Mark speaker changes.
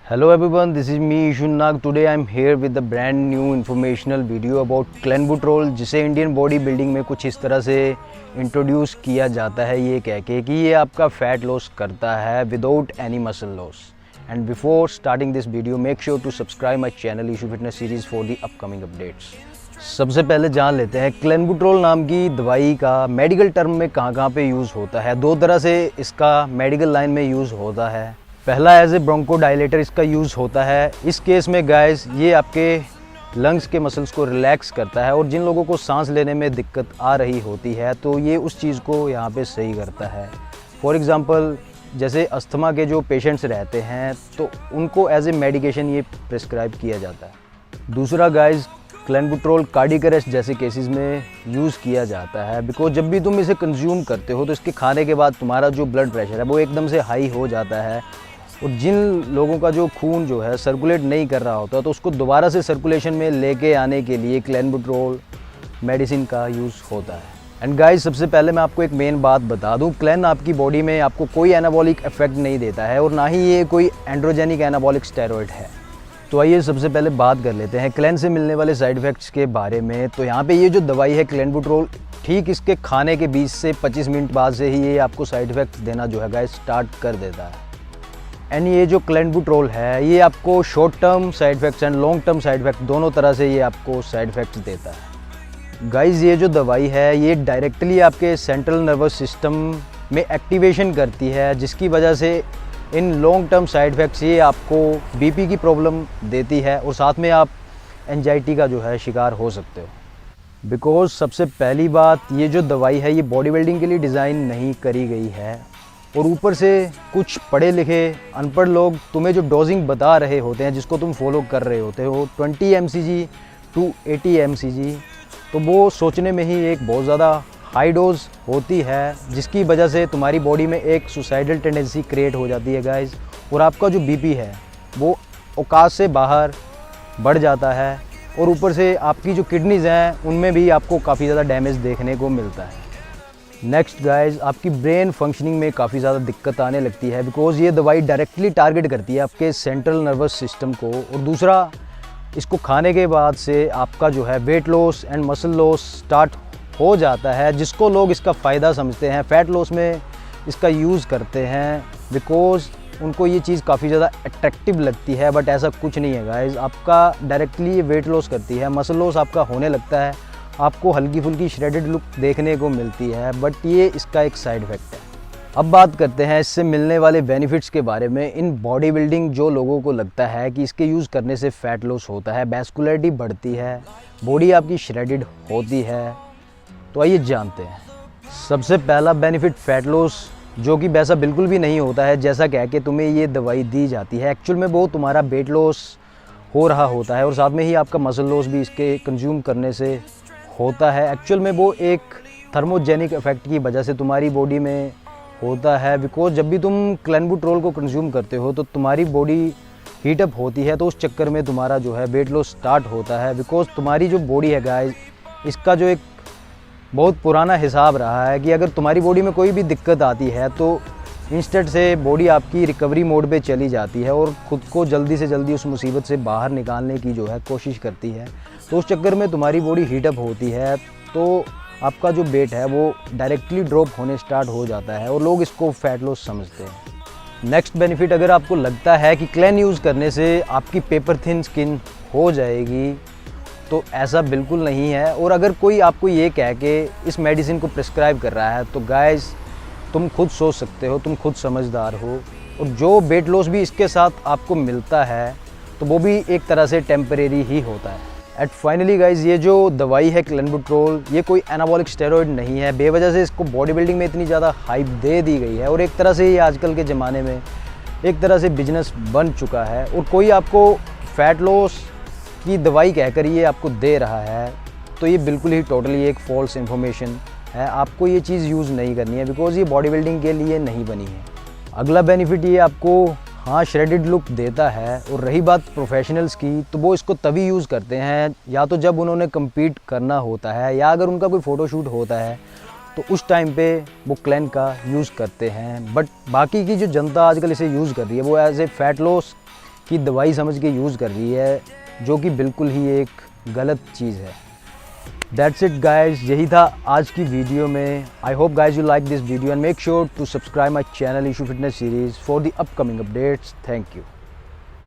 Speaker 1: Hello everyone, this is me Ishun Nag. Today I am here with a brand new informational video about clenbuterol, जिसे Indian body building में कुछ इस तरह से introduce किया जाता है ये कह के कि ये आपका फैट लॉस करता है without any muscle loss. And before starting this video make sure to subscribe my channel Ishu fitness series for the upcoming updates. सबसे पहले जान लेते हैं क्लेंबुटरोल नाम की दवाई का मेडिकल टर्म में कहाँ पे यूज़ होता है। दो तरह से इसका मेडिकल लाइन में यूज़ होता है। पहला एज ए ब्रोंकोडाइलेटर इसका यूज़ होता है। इस केस में गाइस ये आपके लंग्स के मसल्स को रिलैक्स करता है और जिन लोगों को सांस लेने में दिक्कत आ रही होती है तो ये उस चीज़ को यहाँ पे सही करता है। फॉर एग्ज़ाम्पल जैसे अस्थमा के जो पेशेंट्स रहते हैं तो उनको एज ए मेडिकेशन ये प्रिस्क्राइब किया जाता है। दूसरा गाइस क्लेंबुटरोल कार्डियक अरेस्ट जैसे केसेस में यूज़ किया जाता है बिकॉज जब भी तुम इसे कंज्यूम करते हो तो इसके खाने के बाद तुम्हारा जो ब्लड प्रेशर है वो एकदम से हाई हो जाता है और जिन लोगों का जो खून जो है सर्कुलेट नहीं कर रहा होता तो उसको दोबारा से सर्कुलेशन में लेके आने के लिए क्लेंबुटरोल मेडिसिन का यूज़ होता है। एंड गाइस सबसे पहले मैं आपको एक मेन बात बता दूं, क्लेन आपकी बॉडी में आपको कोई एनाबॉलिक इफेक्ट नहीं देता है और ना ही ये कोई एंड्रोजेनिक एनाबॉलिक स्टेरॉइड है। तो आइए सबसे पहले बात कर लेते हैं क्लेन से मिलने वाले साइड इफ़ेक्ट्स के बारे में। तो यहाँ पे ये जो दवाई है क्लेंबुटरोल ठीक इसके खाने के 20 से 25 मिनट बाद से ही ये आपको साइड इफ़ेक्ट्स देना जो है गाइस स्टार्ट कर देता है। एंड ये जो क्लेंबुटरोल है ये आपको short term side effects and long term side effect दोनों तरह से ये आपको साइड इफ़ेक्ट्स देता है। गाइस ये जो दवाई है ये डायरेक्टली आपके सेंट्रल नर्वस सिस्टम में एक्टिवेशन करती है जिसकी वजह से in long term side effects ये आपको बीपी की प्रॉब्लम देती है और साथ में आप एंजाइटी का जो है शिकार हो सकते हो। बिकॉज सबसे पहली बात ये जो दवाई है ये बॉडी बिल्डिंग के लिए डिज़ाइन नहीं करी गई है और ऊपर से कुछ पढ़े लिखे अनपढ़ लोग तुम्हें जो डोजिंग बता रहे होते हैं जिसको तुम फॉलो कर रहे होते हो 20 mcg टू 80 mcg, तो वो सोचने में ही एक बहुत ज़्यादा हाई डोज होती है जिसकी वजह से तुम्हारी बॉडी में एक सुसाइडल टेंडेंसी क्रिएट हो जाती है गाइस और आपका जो बीपी है वो औकात से बाहर बढ़ जाता है और ऊपर से आपकी जो किडनीज़ हैं उनमें भी आपको काफ़ी ज़्यादा डैमेज देखने को मिलता है। नेक्स्ट गाइस आपकी ब्रेन फंक्शनिंग में काफ़ी ज़्यादा दिक्कत आने लगती है बिकॉज ये दवाई डायरेक्टली टारगेट करती है आपके सेंट्रल नर्वस सिस्टम को। और दूसरा इसको खाने के बाद से आपका जो है weight loss and muscle loss start हो जाता है जिसको लोग इसका फ़ायदा समझते हैं, फ़ैट लॉस में इसका यूज़ करते हैं बिकॉज उनको ये चीज़ काफ़ी ज़्यादा अट्रैक्टिव लगती है। बट ऐसा कुछ नहीं है गाइस, आपका डायरेक्टली ये वेट लॉस करती है, मसल लॉस आपका होने लगता है, आपको हल्की फुल्की श्रेडेड लुक देखने को मिलती है बट ये इसका एक साइड इफ़ेक्ट है। अब बात करते हैं इससे मिलने वाले बेनिफिट्स के बारे में। इन बॉडी बिल्डिंग जो लोगों को लगता है कि इसके यूज़ करने से फ़ैट लॉस होता है, वैस्कुलरिटी बढ़ती है, बॉडी आपकी श्रेडेड होती है, तो आइए जानते हैं। सबसे पहला बेनिफिट फ़ैट लॉस जो कि वैसा बिल्कुल भी नहीं होता है जैसा कह के तुम्हें ये दवाई दी जाती है। एक्चुअल में वो तुम्हारा वेट लॉस हो रहा होता है और साथ में ही आपका मसल लॉस भी इसके कंज्यूम करने से होता है। एक्चुअल में वो एक थर्मोजेनिक इफेक्ट की वजह से तुम्हारी बॉडी में होता है बिकॉज जब भी तुम क्लेंबुटरोल को कंज्यूम करते हो तो तुम्हारी बॉडी हीटअप होती है तो उस चक्कर में तुम्हारा जो है वेट लॉस स्टार्ट होता है। बिकॉज तुम्हारी जो बॉडी है गाइस इसका जो एक बहुत पुराना हिसाब रहा है कि अगर तुम्हारी बॉडी में कोई भी दिक्कत आती है तो इंस्टेंट से बॉडी आपकी रिकवरी मोड पे चली जाती है और ख़ुद को जल्दी से जल्दी उस मुसीबत से बाहर निकालने की जो है कोशिश करती है। तो उस चक्कर में तुम्हारी बॉडी हीटअप होती है तो आपका जो वेट है वो डायरेक्टली ड्रॉप होने स्टार्ट हो जाता है और लोग इसको फैट लॉस समझते हैं। नेक्स्ट बेनिफिट अगर आपको लगता है कि क्लेन यूज़ करने से आपकी पेपर थिन स्किन हो जाएगी तो ऐसा बिल्कुल नहीं है। और अगर कोई आपको ये कह के इस मेडिसिन को प्रिस्क्राइब कर रहा है तो गाइस तुम खुद सोच सकते हो, तुम खुद समझदार हो। और जो वेट लॉस भी इसके साथ आपको मिलता है तो वो भी एक तरह से टेम्परेरी ही होता है। एट फाइनली गाइज ये जो दवाई है क्लेंबुटरोल ये कोई एनाबॉलिक स्टेरॉइड नहीं है, बेवजह से इसको बॉडी बिल्डिंग में इतनी ज़्यादा हाइप दे दी गई है और एक तरह से ये आजकल के ज़माने में एक तरह से बिजनेस बन चुका है। और कोई आपको फैट लॉस की दवाई कहकर ये आपको दे रहा है तो ये बिल्कुल ही टोटली एक फॉल्स इन्फॉर्मेशन है। आपको ये चीज़ यूज़ नहीं करनी है बिकॉज ये बॉडी बिल्डिंग के लिए नहीं बनी है। अगला बेनिफिट ये आपको हाँ श्रेडेड लुक देता है। और रही बात प्रोफेशनल्स की तो वो इसको तभी यूज़ करते हैं या तो जब उन्होंने कम्पीट करना होता है या अगर उनका कोई फ़ोटोशूट होता है तो उस टाइम पे वो क्लेन का यूज़ करते हैं। बट बाकी की जो जनता आजकल इसे यूज़ कर रही है वो एज ए फैट लॉस की दवाई समझ के यूज़ कर रही है, जो कि बिल्कुल ही एक गलत चीज़ है। दैट्स इट गाइज, यही था आज की वीडियो में। I hope guys you like this video and make sure to subscribe my channel Ishu fitness series for the upcoming updates. Thank you.